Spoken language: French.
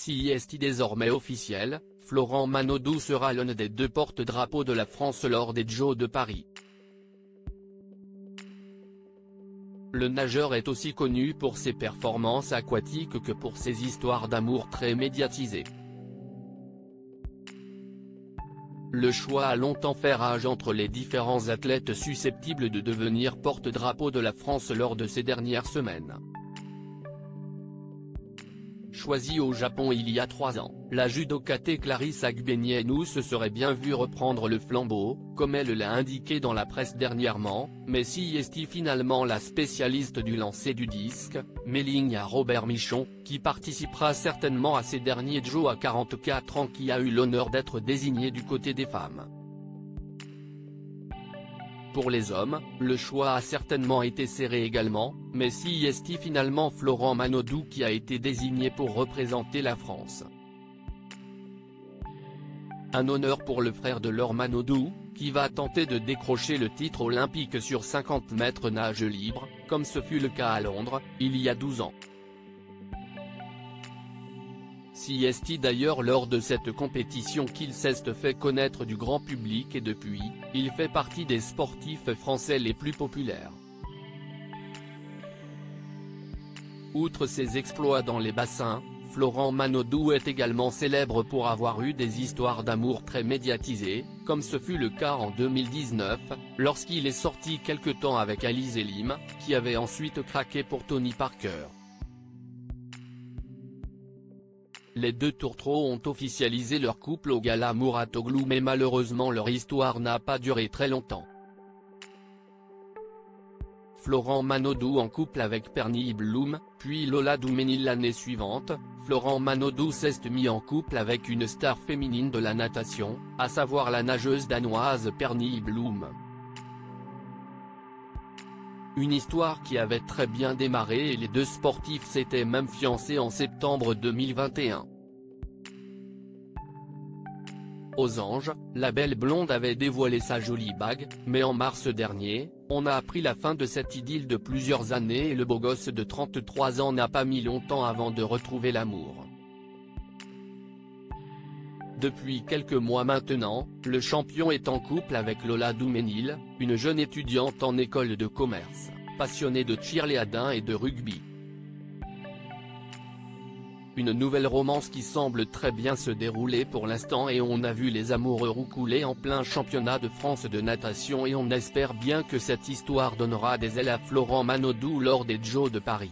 Si est désormais officiel, Florent Manodou sera l'un des 2 porte-drapeaux de la France lors des Jeux de Paris. Le nageur est aussi connu pour ses performances aquatiques que pour ses histoires d'amour très médiatisées. Le choix a longtemps fait rage entre les différents athlètes susceptibles de devenir porte-drapeau de la France lors de ces dernières semaines. Choisie au Japon il y a 3 ans, la judokate Clarisse Agbenienou se serait bien vue reprendre le flambeau, comme elle l'a indiqué dans la presse dernièrement, mais si est finalement la spécialiste du lancer du disque, m'éligne à Robert Michon, qui participera certainement à ces derniers Jeux à 44 ans, qui a eu l'honneur d'être désigné du côté des femmes. Pour les hommes, le choix a certainement été serré également, mais si est finalement Florent Manodou qui a été désigné pour représenter la France. Un honneur pour le frère de Laure Manodou, qui va tenter de décrocher le titre olympique sur 50 mètres nage libre, comme ce fut le cas à Londres, il y a 12 ans. Si est d'ailleurs lors de cette compétition qu'il s'est fait connaître du grand public et depuis, il fait partie des sportifs français les plus populaires. Outre ses exploits dans les bassins, Florent Manodou est également célèbre pour avoir eu des histoires d'amour très médiatisées, comme ce fut le cas en 2019, lorsqu'il est sorti quelque temps avec Alizé Lim, qui avait ensuite craqué pour Tony Parker. Les 2 tourtereaux ont officialisé leur couple au gala Mouratoglou, mais malheureusement leur histoire n'a pas duré très longtemps. Florent Manodou en couple avec Perny Bloom, puis Lola Doumenil l'année suivante. Florent Manodou s'est mis en couple avec une star féminine de la natation, à savoir la nageuse danoise Perny Bloom. Une histoire qui avait très bien démarré et les 2 sportifs s'étaient même fiancés en septembre 2021. Aux Anges, la belle blonde avait dévoilé sa jolie bague, mais en mars dernier, on a appris la fin de cette idylle de plusieurs années et le beau gosse de 33 ans n'a pas mis longtemps avant de retrouver l'amour. Depuis quelques mois maintenant, le champion est en couple avec Lola Doumenil, une jeune étudiante en école de commerce, passionnée de cheerleading et de rugby. Une nouvelle romance qui semble très bien se dérouler pour l'instant et on a vu les amoureux roucouler en plein championnat de France de natation et on espère bien que cette histoire donnera des ailes à Florent Manodou lors des Jeux de Paris.